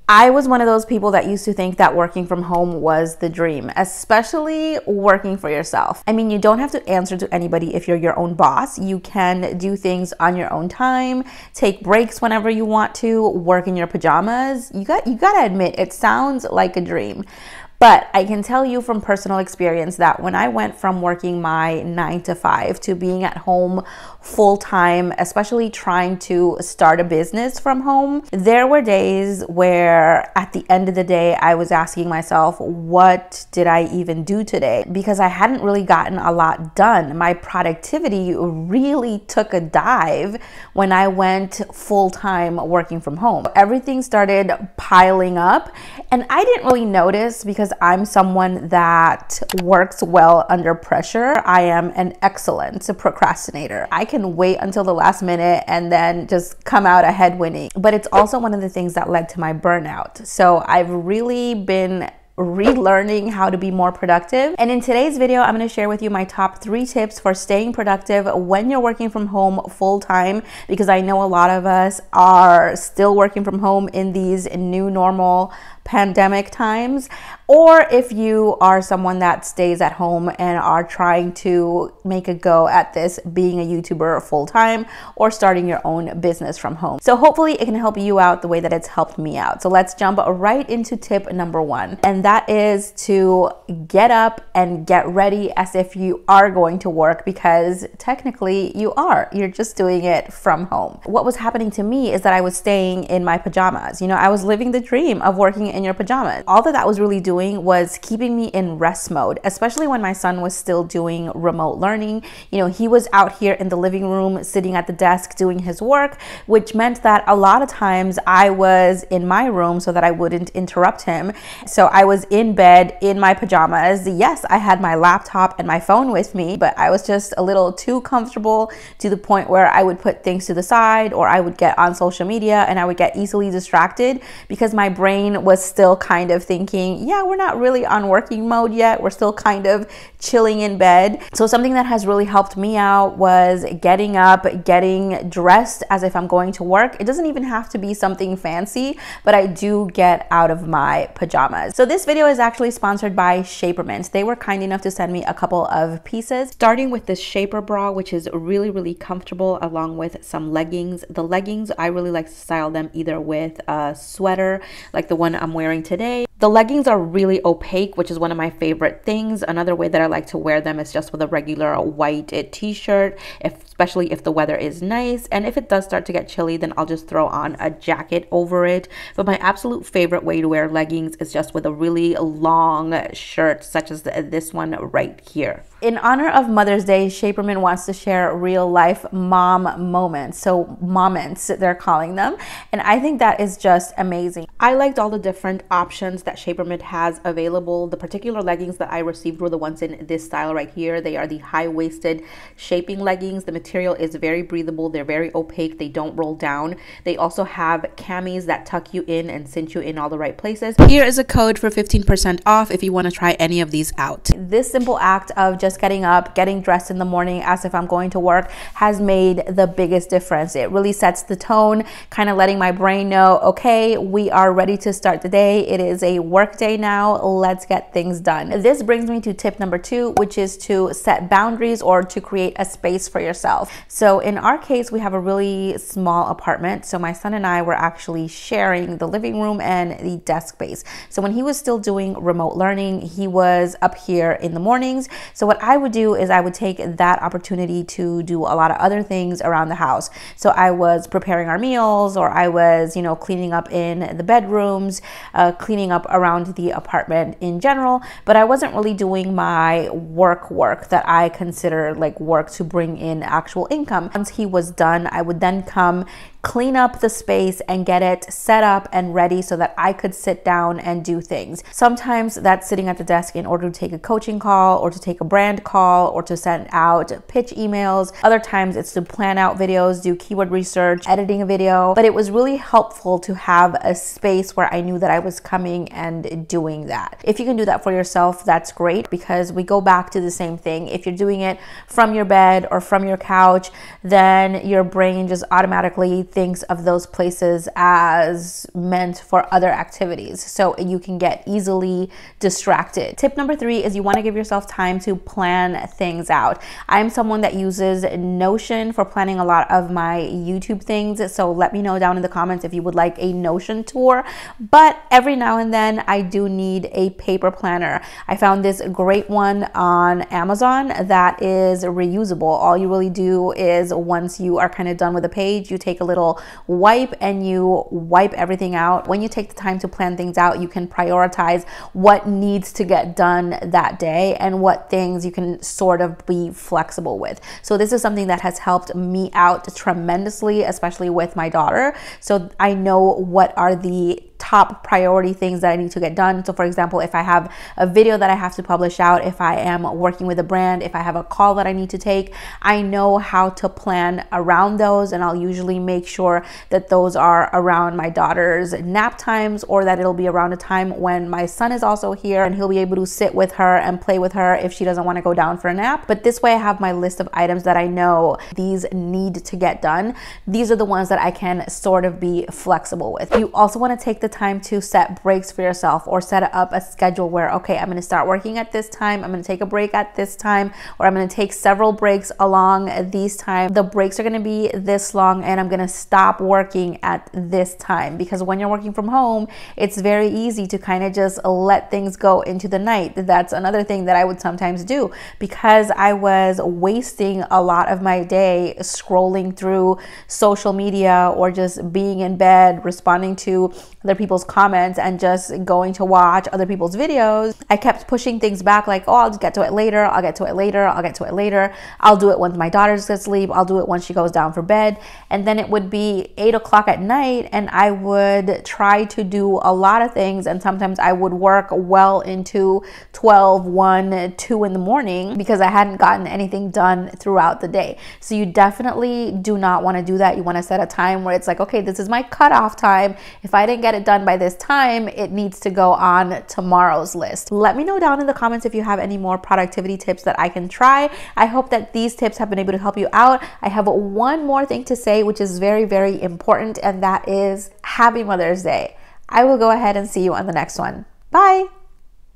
I was one of those people that used to think that working from home was the dream, especially working for yourself. I mean, you don't have to answer to anybody if you're your own boss. You can do things on your own time, take breaks whenever you want to, work in your pajamas. You gotta admit, it sounds like a dream. But I can tell you from personal experience that when I went from working my 9 to 5 to being at home full time, especially trying to start a business from home, there were days where at the end of the day, I was asking myself, what did I even do today? Because I hadn't really gotten a lot done. My productivity really took a dive when I went full time working from home. Everything started piling up, and I didn't really notice because I'm someone that works well under pressure. I am an excellent procrastinator. I can wait until the last minute and then just come out ahead winning. But it's also one of the things that led to my burnout. So I've really been relearning how to be more productive. And in today's video, I'm going to share with you my top 3 tips for staying productive when you're working from home full time, because I know a lot of us are still working from home in these new normal pandemic times, or if you are someone that stays at home and are trying to make a go at this, being a YouTuber full time or starting your own business from home. So hopefully it can help you out the way that it's helped me out. So let's jump right into tip number 1, and that is to get up and get ready as if you are going to work, because technically you're just doing it from home. What was happening to me is that I was staying in my pajamas. You know, I was living the dream of working in your pajamas. All that was really doing was keeping me in rest mode, especially when my son was still doing remote learning. You know, he was out here in the living room sitting at the desk doing his work, which meant that a lot of times I was in my room so that I wouldn't interrupt him. So I was in bed in my pajamas. Yes, I had my laptop and my phone with me, but I was just a little too comfortable to the point where I would put things to the side, or I would get on social media and I would get easily distracted because my brain was still kind of thinking, yeah, we're not really on working mode yet. We're still kind of chilling in bed. So something that has really helped me out was getting up, getting dressed as if I'm going to work. It doesn't even have to be something fancy, but I do get out of my pajamas. So this video is actually sponsored by Shapermint. They were kind enough to send me a couple of pieces, starting with this Shaper bra, which is really, really comfortable, along with some leggings. The leggings, I really like to style them either with a sweater like the one I'm wearing today. The leggings are really opaque, which is one of my favorite things. Another way that I like to wear them is just with a regular white t-shirt, especially if the weather is nice. And if it does start to get chilly, then I'll just throw on a jacket over it. But my absolute favorite way to wear leggings is just with a really long shirt, such as this one right here. In honor of Mother's Day, Shapermint wants to share real life mom moments. So moments, they're calling them. And I think that is just amazing. I liked all the different options that Shapermint has available. The particular leggings that I received were the ones in this style right here. They are the high-waisted shaping leggings. The material is very breathable. They're very opaque. They don't roll down. They also have camis that tuck you in and cinch you in all the right places. Here is a code for 15% off if you want to try any of these out. This simple act of just getting up, getting dressed in the morning as if I'm going to work has made the biggest difference. It really sets the tone, kind of letting my brain know, okay, we are ready to start the day. It is a work day now. Let's get things done. This brings me to tip number 2, which is to set boundaries or to create a space for yourself. So in our case, we have a really small apartment. So my son and I were actually sharing the living room and the desk space. So when he was still doing remote learning, he was up here in the mornings. So what I would do is I would take that opportunity to do a lot of other things around the house. So I was preparing our meals, or I was, you know, cleaning up in the bedrooms, cleaning up around the apartment in general, but I wasn't really doing my work that I consider like work to bring in actual income. Once he was done, I would then come clean up the space and get it set up and ready so that I could sit down and do things. Sometimes that's sitting at the desk in order to take a coaching call or to take a brand call or to send out pitch emails. Other times it's to plan out videos, do keyword research, editing a video. But it was really helpful to have a space where I knew that I was coming and doing that. If you can do that for yourself, that's great, because we go back to the same thing. If you're doing it from your bed or from your couch, then your brain just automatically thinks of those places as meant for other activities. So you can get easily distracted. Tip number 3 is you want to give yourself time to plan things out. I'm someone that uses Notion for planning a lot of my YouTube things. So let me know down in the comments if you would like a Notion tour. But every now and then I do need a paper planner. I found this great one on Amazon that is reusable. All you really do is once you are kind of done with a page, you take a little wipe and you wipe everything out. When you take the time to plan things out, you can prioritize what needs to get done that day and what things you can sort of be flexible with. So this is something that has helped me out tremendously, especially with my daughter. So I know what are the top priority things that I need to get done. So for example, if I have a video that I have to publish out, if I am working with a brand, if I have a call that I need to take, I know how to plan around those, and I'll usually make sure that those are around my daughter's nap times, or that it'll be around a time when my son is also here and he'll be able to sit with her and play with her if she doesn't want to go down for a nap. But this way I have my list of items that I know these need to get done. These are the ones that I can sort of be flexible with. You also want to take the time to set breaks for yourself, or set up a schedule where, okay, I'm going to start working at this time, I'm going to take a break at this time, or I'm going to take several breaks along these times. The breaks are going to be this long, and I'm going to stop working at this time. Because when you're working from home, it's very easy to kind of just let things go into the night. That's another thing that I would sometimes do, because I was wasting a lot of my day scrolling through social media, or just being in bed responding to other people's comments and just going to watch other people's videos. I kept pushing things back, like, oh, I'll just get to it later, I'll get to it later, I'll get to it later, I'll do it once my daughter's asleep, I'll do it once she goes down for bed. And then it would be 8 o'clock at night, and I would try to do a lot of things, and sometimes I would work well into 12, 1, 2 in the morning because I hadn't gotten anything done throughout the day. So you definitely do not want to do that. You want to set a time where it's like, okay, this is my cutoff time. If I didn't get it done by this time, it needs to go on tomorrow's list. Let me know down in the comments if you have any more productivity tips that I can try. I hope that these tips have been able to help you out. I have one more thing to say, which is very, very important, and that is Happy Mother's Day. I will go ahead and see you on the next one. Bye.